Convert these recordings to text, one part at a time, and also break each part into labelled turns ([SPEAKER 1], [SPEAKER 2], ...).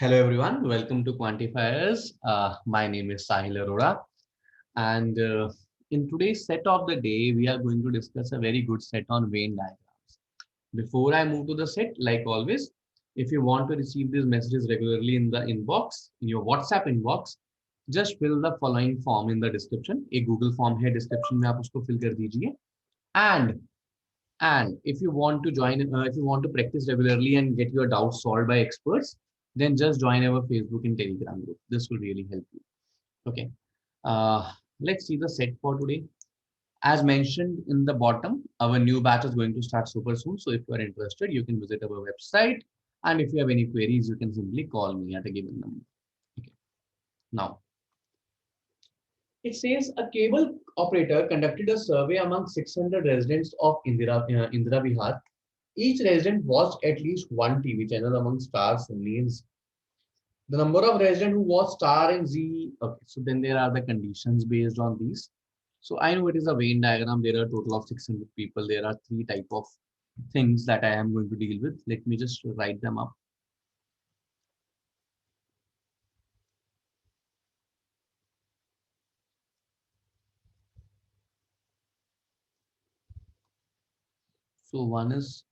[SPEAKER 1] Hello everyone, welcome to Quantifiers. My name is Sahil Arora, and in today's set of the day, we are going to discuss a very good set on Venn diagrams. Before I move to the set, like always, if you want to receive these messages regularly in the inbox, in your WhatsApp inbox, just fill the following form in the description. A Google form है description में आप उसको fill कर दीजिए. And if you want to join, if you want to practice regularly and get your doubts solved by experts, then just join our Facebook and Telegram group. This will really help you. Okay. Let's see the set for today. As mentioned in the bottom, our new batch is going to start super soon. So if you are interested, you can visit our website. And if you have any queries, you can simply call me at a given number. Okay. Now, it says a cable operator conducted a survey among 600 residents of Indira Vihar. Each resident watched at least one TV channel among stars, names. The number of residents who watch Star and Z. Okay, so then there are the conditions based on these. So I know it is a Venn diagram. There are a total of 600 people. There are three type of things that I am going to deal with. Let me just write them up. So one is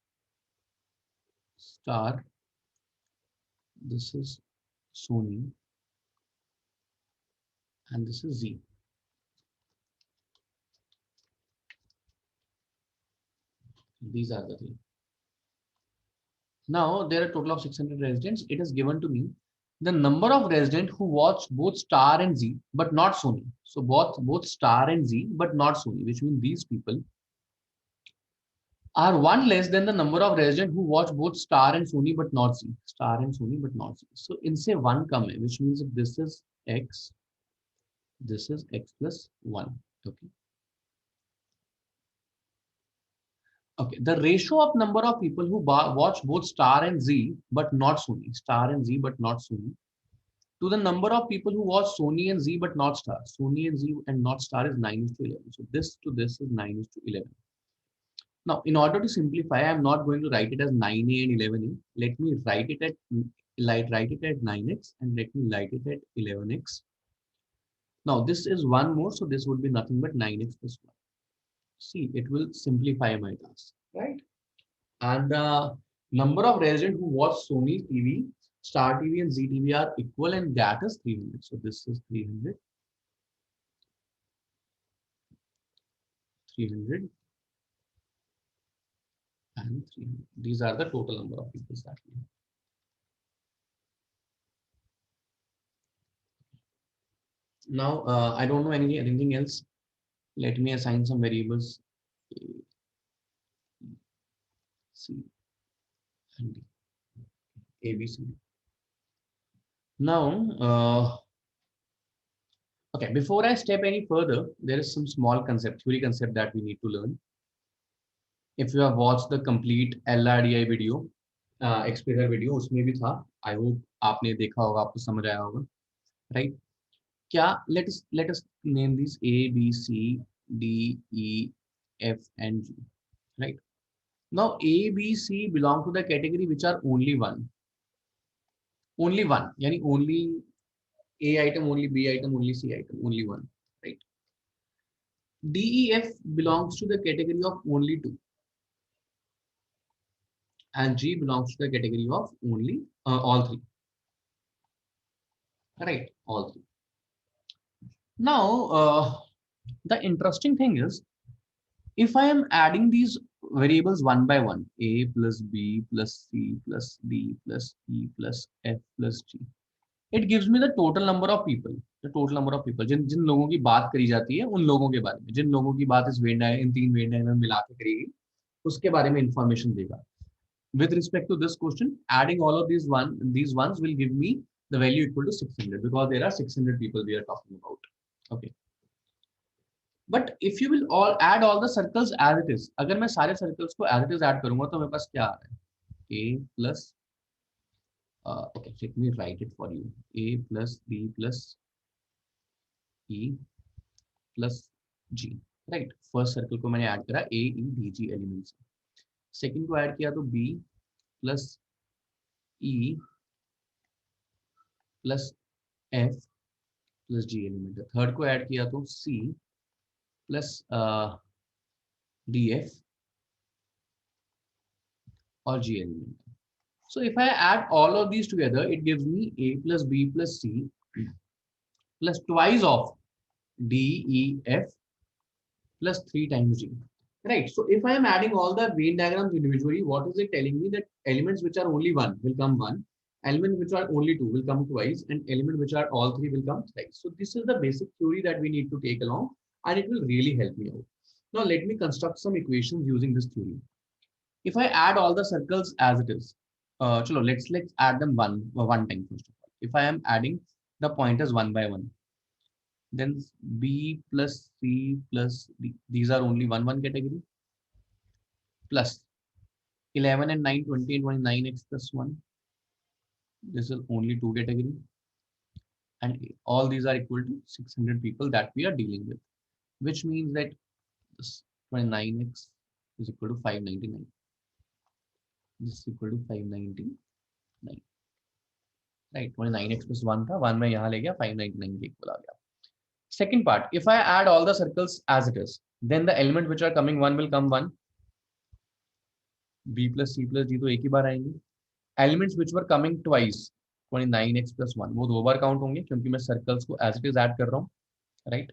[SPEAKER 1] Star. This is Sony, and this is Z. These are the three. Now there are a total of 600 residents. It is given to me the number of residents who watch both Star and Z, but not Sony. So both Star and Z, but not Sony, which means these people are one less than the number of residents who watch both Star and Sony, but not Z. Star and Sony, but not Z. So in say one come, which means if this is X plus one. Okay. Okay, the ratio of number of people who watch both Star and Z, but not Sony, Star and Z, but not Sony, to the number of people who watch Sony and Z, but not Star. Sony and Z and not Star is 9 is to 11. So this to this is 9 is to 11. Now, in order to simplify, I'm not going to write it as 9A and 11A. Let me write it at 9x and let me write it at 11x. Now, this is one more, so this would be nothing but 9x plus 1. See, it will simplify my task, right? And the number of residents who watch Sony TV, Star TV, and ZTV are equal, and that is 300. So this is 300, 300, and 300. These are the total number of people that we have. Now, I don't know anything else. Let me assign some variables. A, C, and D. A, B, C. Now, okay, before I step any further, there is some small theory concept that we need to learn. If you have watched the complete LRDI video, explicator video, उसमें भी था. I hope आपने देखा होगा, आपको समझ आया होगा, right? क्या let us name these A, B, C, D, E, F, and G, right? Now A, B, C belong to the category which are only one, yani only A item, only B item, only C item, only one, right? D, E, F belongs to the category of only two, and G belongs to the category of only all three, right? All three. Now, the interesting thing is, if I am adding these variables one by one, A plus B plus C plus D plus E plus F plus G, it gives me the total number of people. The total number of people, जिन लोगों की बात करी जाती है, उन लोगों के बारे में, जिन लोगों की बात इन तीन वेन डायग्राम में मिला के करेगी, उसके बारे में इंफॉर्मेशन देगा. With respect to this question, adding all of these ones will give me the value equal to 600, because there are 600 people we are talking about. Okay. But if you will all add all the circles as it is, अगर मैं सारे circles को as it is add करूंगा, तो मेरे पास क्या आ रहा है? A plus, okay, let me write it for you. A plus B plus E plus G, right? First circle को मैंने add करा A, E, D, G elements. Second को add किया तो B plus E plus F plus G element है। Third को add किया तो सी प्लस डी एफ और G element. So if I add all of these together, it gives me A plus B plus C plus twice of D, E, F plus 3 times G. Right. So if I am adding all the Venn diagrams individually, what is it telling me? That elements which are only one will come one, elements which are only two will come twice, and elements which are all three will come thrice. So this is the basic theory that we need to take along, and it will really help me out. Now let me construct some equations using this theory. If I add all the circles as it is, chalo, let's add them one time first of all. If I am adding the pointers one by one, then B plus C plus D, these are only one category, plus 11 and 9, 20 and 29 x plus 1. This is only two category, and all these are equal to 600 people that we are dealing with, which means that this 29x is equal to 599. This is equal to 599. Right, 29x plus 1 था, 1 मैं यहाँ ले गया, 599 के equal आ गया. Second part, if I add all the circles as it is, then the element which are coming one will come one. B plus C plus D तो एक ही बार आएंगे. Elements which were coming twice, 29x plus 1, वो दो बार count होंगे क्योंकि मैं circles को as it is add कर रहा हूँ, राइट.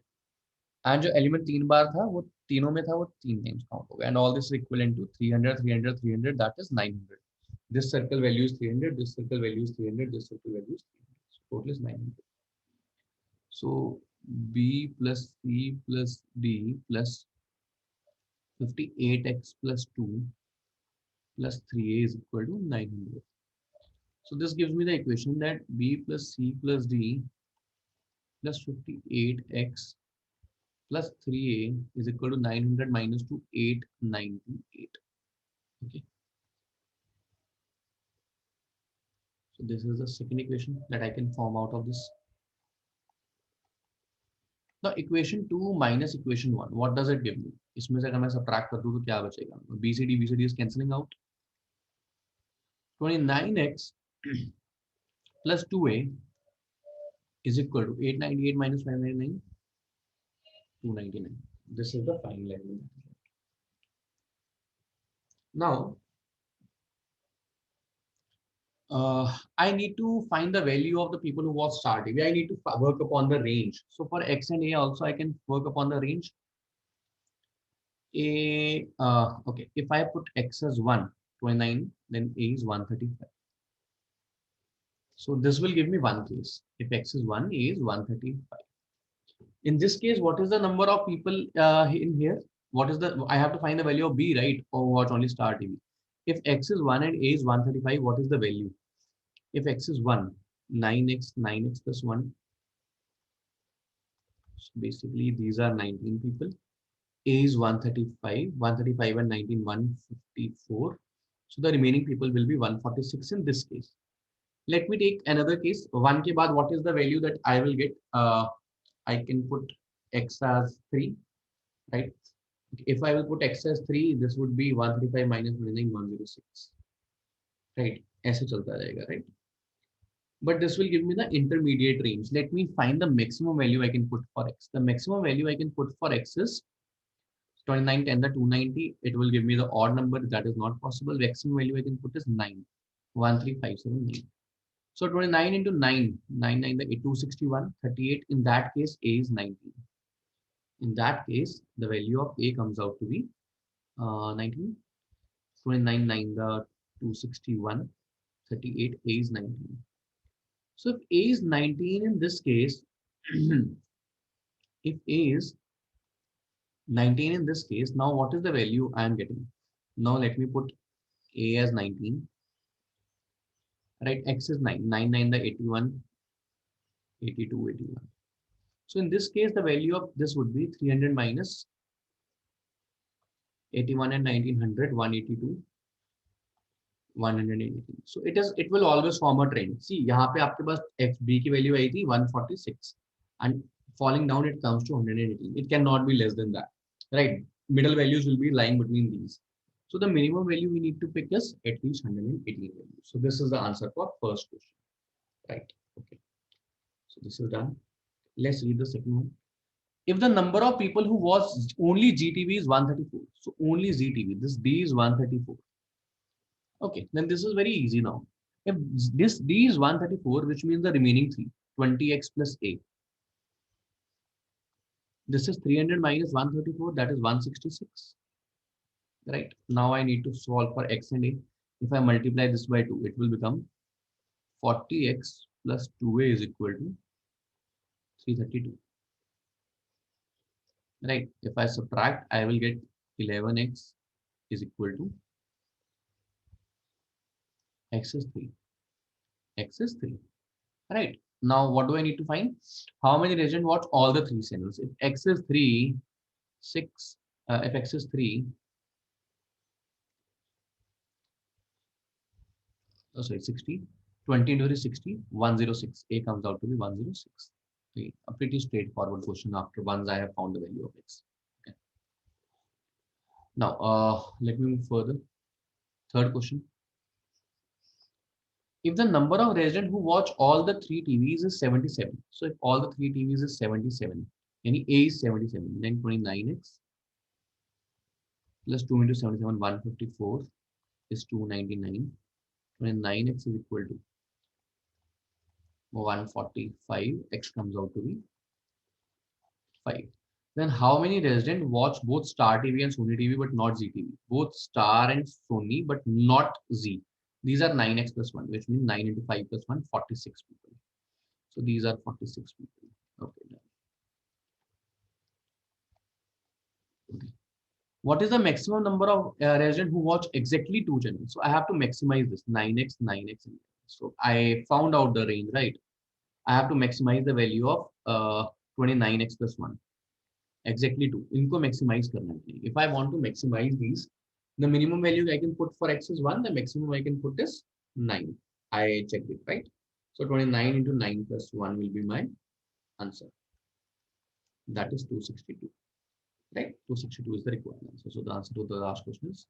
[SPEAKER 1] एंड जो एलिमेंट तीन बार था वो तीनों में था, वो तीन टाइम्स काउंट होगा. And all this equivalent to 300 300 300, that is 900. This circle value is 300, this circle value is 300, this circle value is 300. So total is 900. So B plus C plus D plus 58x plus 2 plus 3a is equal to 900. So this gives me the equation that B plus C plus D plus 58x plus 3a is equal to 900 minus 2, 898. Okay. So this is the second equation that I can form out of this. Now equation 2 minus equation 1, what does it give me? इसमें से अगर मैं subtract कर दूं तो क्या बचेगा? BCD is cancelling out. 29x plus 2a is equal to 898 minus 599, 299. This is the final element. Now I need to find the value of the people who was starting. I need to work upon the range. So for x and a also I can work upon the range. Okay, if I put x as 1, 29, then a is 135. So this will give me one case. If x is 1, a is 135. In this case, what is the number of people in here? What is the, I have to find the value of b, right? Or what, only start b. If x is 1 and a is 135, what is the value? If x is 1, 9x plus 1. So basically, these are 19 people. A is 135, 135 and 19, 154. So the remaining people will be 146 in this case. Let me take another case. 1 ke baad, what is the value that I will get? I can put x as 3, right? If I will put x as 3, this would be 135 minus 29, 106. Right? ऐसे चलता रहेगा, right? But this will give me the intermediate range. Let me find the maximum value I can put for x. The maximum value I can put for x is 29, 10 the 290. It will give me the odd number. That is not possible. The maximum value I can put is 9, 13579. So 29 into 9, 9, 9, the 261, 38. In that case, a is 19. In that case, the value of a comes out to be 19. 29, 9, the 261, 38, a is 19. So if a is 19 in this case, if a is 19 in this case, now what is the value I am getting? Now let me put a as 19. Right, x is 9, 9, 9, the 81, 82, 81. So in this case, the value of this would be 300 minus 81 and 1900, 182, 118. So it will always form a trend. See, यहाँ पे आपके पास b की value आई थी 146, and falling down it comes to 118. It cannot be less than that, right? Middle values will be lying between these. So the minimum value we need to pick is at least 118 values. So this is the answer for first question, right? Okay. This is done. Let's read the second one. If the number of people who watch only GTV is 134, so only ZTV, this D is 134. Okay, then this is very easy now. If this D is 134, which means the remaining three, 20x plus A. This is 300 minus 134, that is 166. Right? Now I need to solve for x and A. If I multiply this by 2, it will become 40x plus 2A is equal to 332. Right? If I subtract, I will get 11x is equal to x is 3. X is 3. Right? Now, what do I need to find? How many residents watch all the three channels? If x is 3, 6, if x is 3, oh sorry, 60, 20 into 3 is 60, 106. A comes out to be 106. Okay. A pretty straightforward question after once I have found the value of x. Okay. Now, let me move further. Third question. If the number of residents who watch all the three TVs is 77, so if all the three TVs is 77, any A is 77, then 29x plus 2 into 77, 154 is 299. 29x is equal to 145. X comes out to be 5. Then how many residents watch both Star TV and Sony TV but not Zee TV? Both Star and Sony but not Zee. These are 9x plus 1, which means 9 into 5 plus 1, 46 people. So these are 46 people. Okay. Okay. What is the maximum number of residents who watch exactly two channels? So I have to maximize this 9x, 9x. And so I found out the range, right? I have to maximize the value of 29x plus 1. Exactly 2. इनको maximize करना है. If I want to maximize these, the minimum value I can put for x is 1. The maximum I can put is 9. I checked it, right? So 29 into 9 plus 1 will be my answer. That is 262. Right? 262 is the required answer. So the answer to the last question is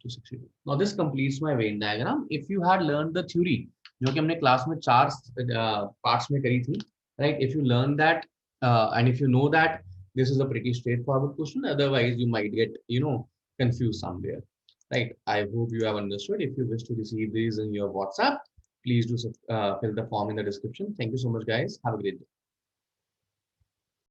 [SPEAKER 1] 262. Now this completes my Venn diagram. If you had learned the theory, जो कि हमने class में 4 parts में करी थी, right? If you learn that and if you know that this is a pretty straightforward question, otherwise you might get confused somewhere, right? I hope you have understood. If you wish to receive these in your WhatsApp, please do fill the form in the description. Thank you so much, guys. Have a great day.